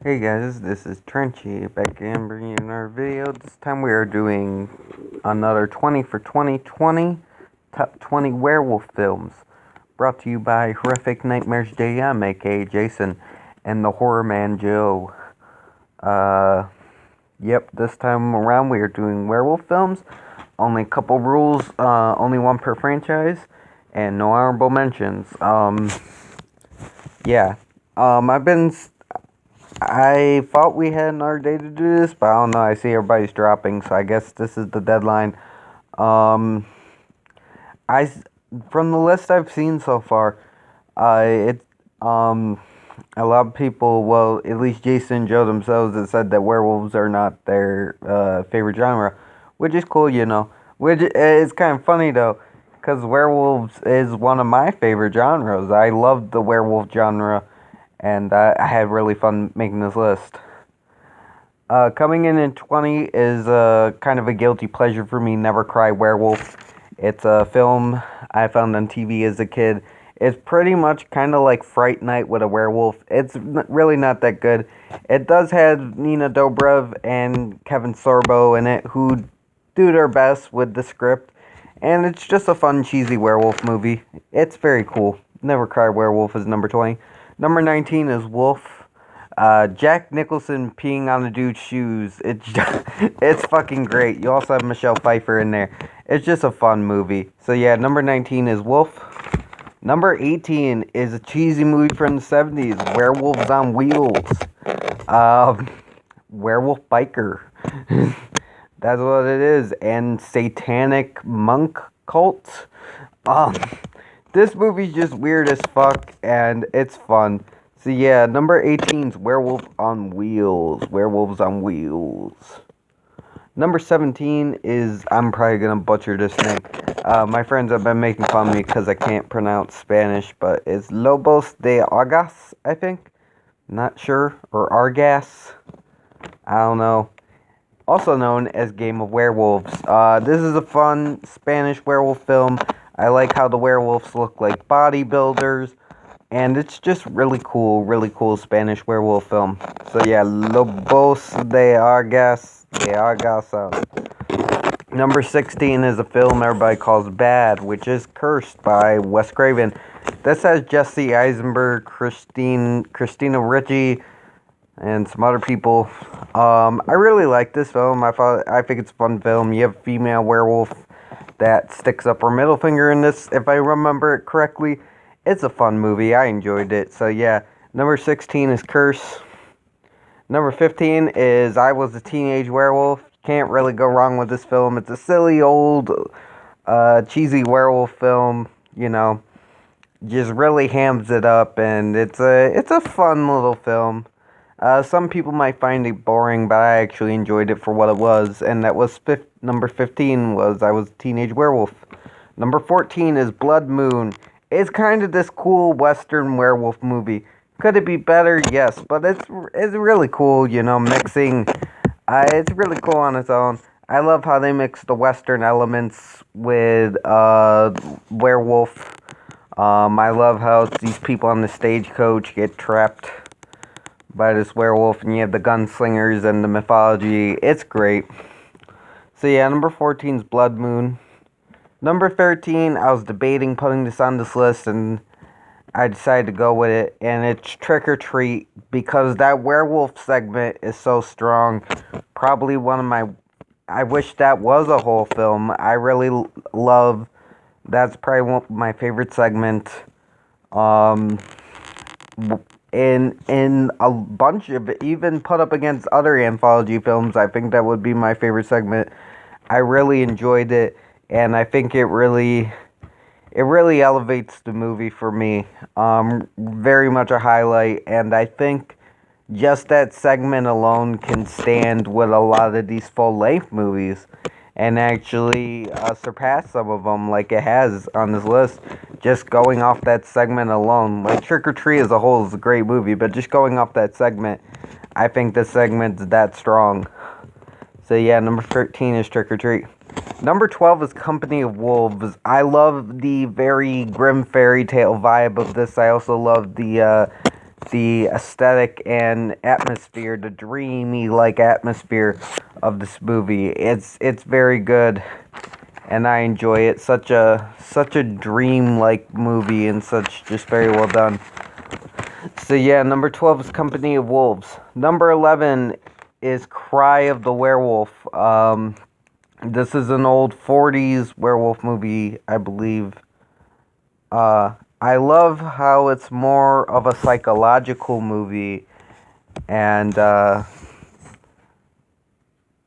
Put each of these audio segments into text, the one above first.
Hey guys, this is Trenchy back again bringing you another video. This time we are doing another 20 for 2020 top 20 werewolf films brought to you by Horrific Nightmares JM, aka Jason, and the Horror Man Joe. Uh, yep, this time around we are doing werewolf films. Only a couple rules, only one per franchise, and no honorable mentions. Yeah. I've been I thought we had another day to do this, but I don't know. I see everybody's dropping, so I guess this is the deadline. Um, I from the list I've seen so far, it a lot of people, well, at least Jason and Joe themselves, have said that werewolves are not their favorite genre, which is cool, you know. Which is kind of funny though, because werewolves is one of my favorite genres. I love the werewolf genre, and I had really fun making this list. Coming in 20 is kind of a guilty pleasure for me, Never Cry Werewolf. It's a film I found on TV as a kid. It's pretty much kind of like Fright Night with a werewolf. It's really not that good. It does have Nina Dobrev and Kevin Sorbo in it, who do their best with the script. And it's just a fun, cheesy werewolf movie. It's very cool. Never Cry Werewolf is number 20. Number 19 is Wolf. Jack Nicholson peeing on a dude's shoes. It's fucking great. You also have Michelle Pfeiffer in there. It's just a fun movie. So yeah, number 19 is Wolf. Number 18 is a cheesy movie from the 70s, Werewolves on Wheels. Werewolf Biker. That's what it is. And Satanic Monk Cult. Um, this movie's just weird as fuck, and it's fun. So yeah, number 18 is Werewolf on Wheels. Werewolves on Wheels. Number 17 is, I'm probably gonna butcher this name. My friends have been making fun of me because I can't pronounce Spanish, but it's Lobos de Argas, I think. Not sure. Or Argas. I don't know. Also known as Game of Werewolves. This is a fun Spanish werewolf film. I like how the werewolves look like bodybuilders. And it's just really cool Spanish werewolf film. So yeah, Lobos de Argas. Number 16 is a film everybody calls Bad, which is Cursed by Wes Craven. This has Jesse Eisenberg, Christina Ricci, and some other people. I really like this film. I think it's a fun film. You have a female werewolf that sticks up her middle finger in this, if I remember it correctly. It's a fun movie. I enjoyed it. So yeah, number 16 is Curse. Number 15 is I Was a Teenage Werewolf. Can't really go wrong with this film. It's a silly old, cheesy werewolf film. You know, just really hams it up, and it's a fun little film. Some people might find it boring, but I actually enjoyed it for what it was. And that was number 15 was I Was a Teenage Werewolf. Number 14 is Blood Moon. It's kind of this cool Western werewolf movie. Could it be better? Yes, but it's really cool, you know, mixing. It's really cool on its own. I love how they mix the Western elements with werewolf. I love how these people on the stagecoach get trapped by this werewolf, and you have the gunslingers and the mythology. It's great. So yeah, number 14 is Blood Moon. Number 13, I was debating putting this on this list, and I decided to go with it, and it's Trick or Treat, because that werewolf segment is so strong. Probably one of my... I wish that was a whole film. I really love... That's probably one of my favorite segment. In a bunch of... Even put up against other anthology films, I think that would be my favorite segment. I really enjoyed it. And I think it really elevates the movie for me. Very much a highlight, and I think just that segment alone can stand with a lot of these full-length movies, and actually surpass some of them, like it has on this list. Just going off that segment alone, like Trick or Treat as a whole is a great movie, but just going off that segment, I think the segment's that strong. So yeah, number 13 is Trick or Treat. Number 12 is Company of Wolves. I love the very grim fairy tale vibe of this. I also love the the aesthetic and atmosphere, the dreamy like atmosphere of this movie. It's very good, and I enjoy it. Such a dream like movie, and such just very well done. So yeah, number 12 is Company of Wolves. Number 11 is Cry of the Werewolf. This is an old 40s werewolf movie, I believe. I love how it's more of a psychological movie, and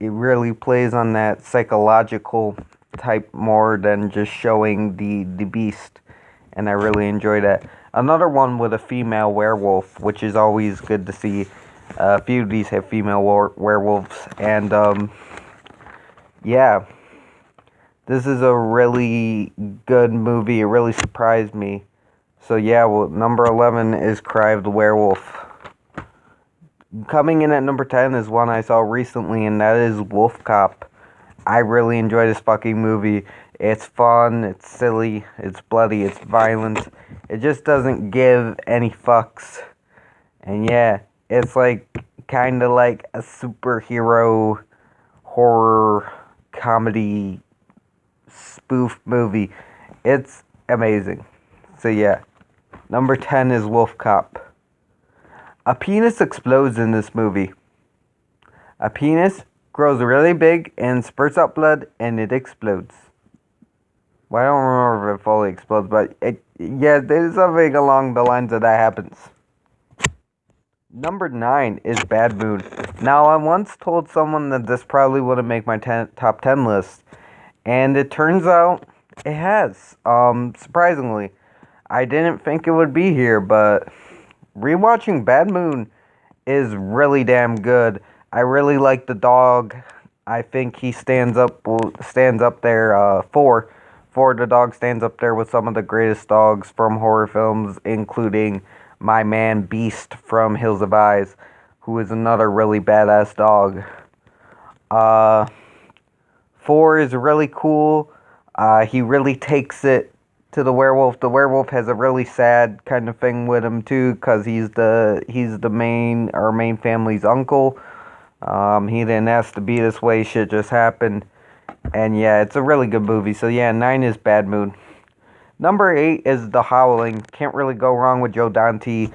it really plays on that psychological type more than just showing the beast, and I really enjoy that. Another one with a female werewolf, which is always good to see. A few of these have female werewolves, and yeah, this is a really good movie. It really surprised me. So yeah, well, number 11 is Cry of the Werewolf. Coming in at number 10 is one I saw recently, and that is Wolf Cop. I really enjoy this fucking movie. It's fun, it's silly, it's bloody, it's violent. It just doesn't give any fucks. And yeah, it's like kind of like a superhero horror comedy spoof movie. It's amazing. So yeah, number 10 is Wolf Cop. A penis explodes in this movie. A penis grows really big and spurts out blood, and it explodes. Well, I don't remember if it fully explodes, but yeah, there's something along the lines of that happens. Number 9 is Bad Moon. Now, I once told someone that this probably wouldn't make my top 10 list, and it turns out it has. Surprisingly, I didn't think it would be here, but rewatching Bad Moon is really damn good. I really like the dog. I think he stands up there. For the dog stands up there with some of the greatest dogs from horror films, including my man Beast from Hills of Eyes, who is another really badass dog. 4 is really cool. He really takes it to the werewolf. The werewolf has a really sad kind of thing with him too, cause he's the main family's uncle. He didn't ask to be this way. Shit just happened. And yeah, it's a really good movie. So yeah, 9 is Bad Moon. Number 8 is The Howling. Can't really go wrong with Joe Dante,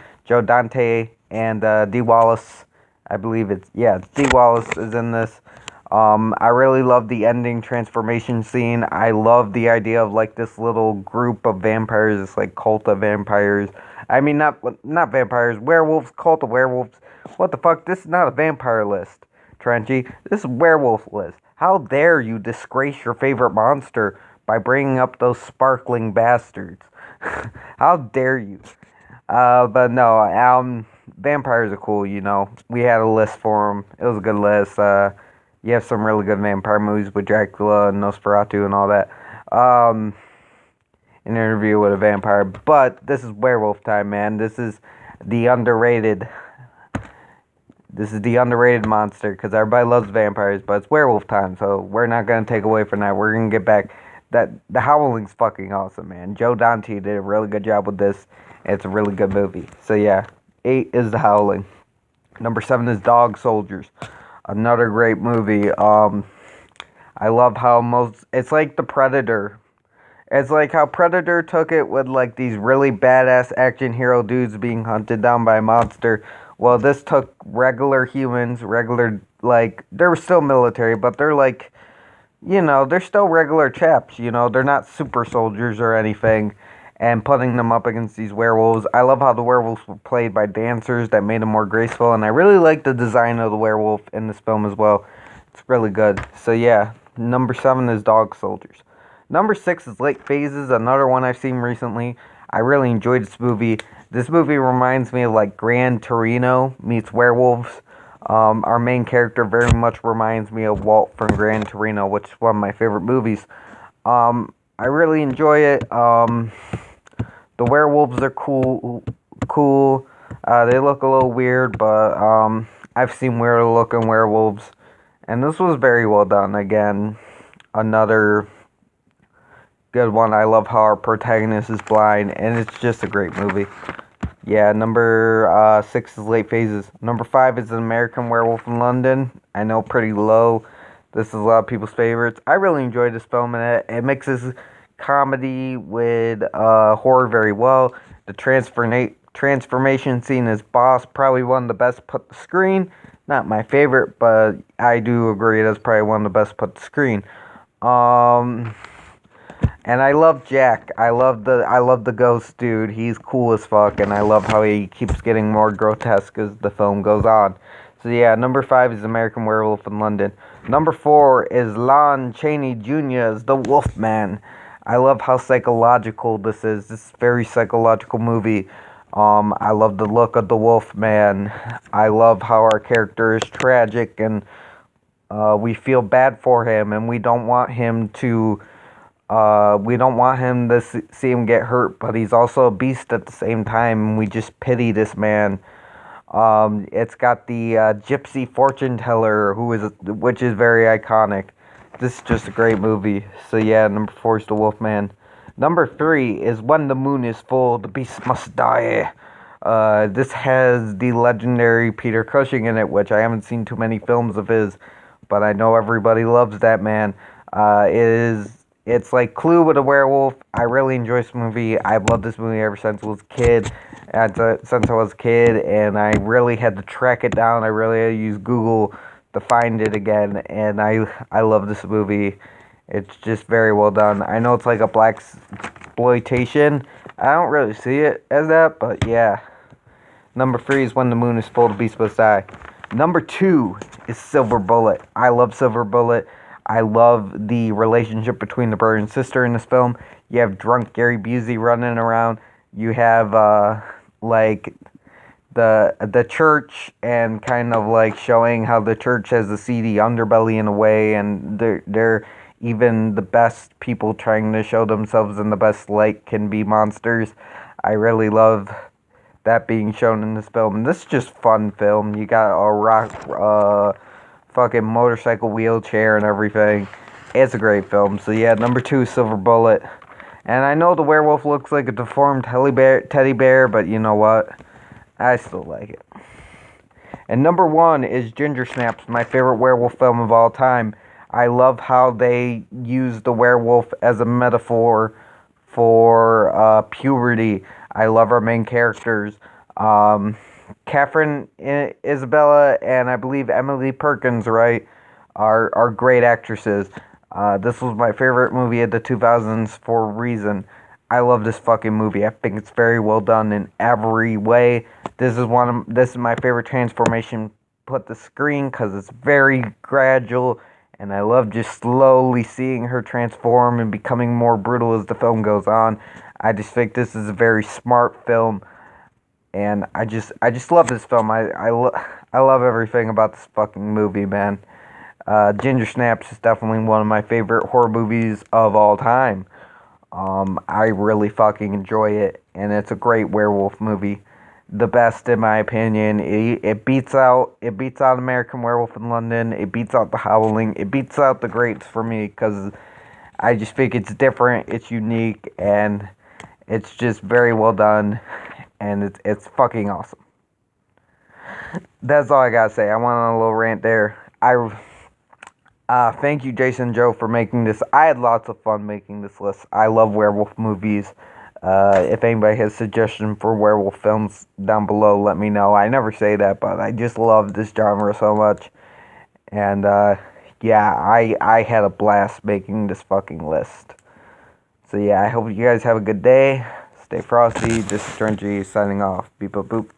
and Dee Wallace. I believe Dee Wallace is in this. I really love the ending transformation scene. I love the idea of like this little group of vampires, this like cult of vampires. I mean, not vampires, werewolves, cult of werewolves. What the fuck? This is not a vampire list, Trenchy. This is a werewolf list. How dare you disgrace your favorite monster by bringing up those sparkling bastards? How dare you? But no, vampires are cool, you know. We had a list for them. It was a good list. You have some really good vampire movies with Dracula and Nosferatu and all that. An Interview with a Vampire. But this is werewolf time, man. This is the underrated monster, because everybody loves vampires, but it's werewolf time, so we're not going to take away from that. We're going to get back. The Howling's fucking awesome, man. Joe Dante did a really good job with this. It's a really good movie. So yeah, 8 is The Howling. Number 7 is Dog Soldiers. Another great movie. I love how it's like The Predator. It's like how Predator took it with like these really badass action hero dudes being hunted down by a monster. Well, this took regular humans, like, they're still military, but they're like, you know, they're still regular chaps, you know, they're not super soldiers or anything, and putting them up against these werewolves. I love how the werewolves were played by dancers that made them more graceful, and I really like the design of the werewolf in this film as well. It's really good. So yeah, number 7 is Dog Soldiers. Number 6 is Late Phases, another one I've seen recently. I really enjoyed this movie. This movie reminds me of like Gran Torino meets werewolves. Our main character very much reminds me of Walt from Gran Torino, which is one of my favorite movies. I really enjoy it. The werewolves are cool. They look a little weird, but I've seen weirder looking werewolves, and this was very well done. Again, another good one. I love how our protagonist is blind, and it's just a great movie. Yeah, number 6 is Late Phases. Number 5 is An American Werewolf in London. I know, pretty low. This is a lot of people's favorites. I really enjoyed this film, and it mixes comedy with horror very well. The transformation scene is boss, probably one of the best put to screen. Not my favorite, but I do agree that's probably one of the best put to screen. Um, and I love Jack. I love the ghost dude. He's cool as fuck, and I love how he keeps getting more grotesque as the film goes on. So yeah, number 5 is American Werewolf in London. Number 4 is Lon Chaney Jr.'s The Wolfman. I love how psychological this is. This is a very psychological movie. I love the look of the Wolfman. I love how our character is tragic, and we feel bad for him, and we don't want him to see him get hurt, but he's also a beast at the same time, and we just pity this man. It's got the gypsy fortune teller, which is very iconic. This is just a great movie. So yeah, number 4 is The Wolfman. Number 3 is When the Moon is Full, the Beast Must Die. This has the legendary Peter Cushing in it, which I haven't seen too many films of his, but I know everybody loves that man. It's like Clue with a werewolf. I really enjoy this movie. I've loved this movie ever since I was a kid. And I really had to track it down. I really had to use Google to find it again, and I love this movie. It's just very well done. I know it's like a black exploitation. I don't really see it as that, but yeah. Number 3 is When the Moon is Full, the Beast Must Die. Number 2 is Silver Bullet. I love Silver Bullet. I love the relationship between the brother and sister in this film. You have drunk Gary Busey running around. You have like the church, and kind of like showing how the church has a seedy underbelly in a way, and they're even the best people trying to show themselves in the best light can be monsters. I really love that being shown in this film. And this is just fun film. You got a fucking motorcycle wheelchair and everything. It's a great film. So yeah, number 2 is Silver Bullet. And I know the werewolf looks like a deformed teddy bear, but you know what? I still like it. And number 1 is Ginger Snaps, my favorite werewolf film of all time. I love how they use the werewolf as a metaphor for puberty. I love our main characters. Catherine Isabella and I believe Emily Perkins, right, are great actresses. This was my favorite movie of the 2000s for a reason. I love this fucking movie. I think it's very well done in every way. This is my favorite transformation put to screen because it's very gradual, and I love just slowly seeing her transform and becoming more brutal as the film goes on. I just think this is a very smart film, and I just love this film. I love everything about this fucking movie, man. Ginger Snaps is definitely one of my favorite horror movies of all time. I really fucking enjoy it, and it's a great werewolf movie. The best, in my opinion. It beats out American Werewolf in London. It beats out The Howling. It beats out The Greats for me, because I just think it's different, it's unique, and it's just very well done, and it's fucking awesome. That's all I gotta say. I went on a little rant there. Thank you, Jason and Joe, for making this. I had lots of fun making this list. I love werewolf movies. If anybody has suggestions for werewolf films down below, let me know. I never say that, but I just love this genre so much. And, yeah, I had a blast making this fucking list. So, yeah, I hope you guys have a good day. Stay frosty. This is Strengy signing off. Beep, boop, boop.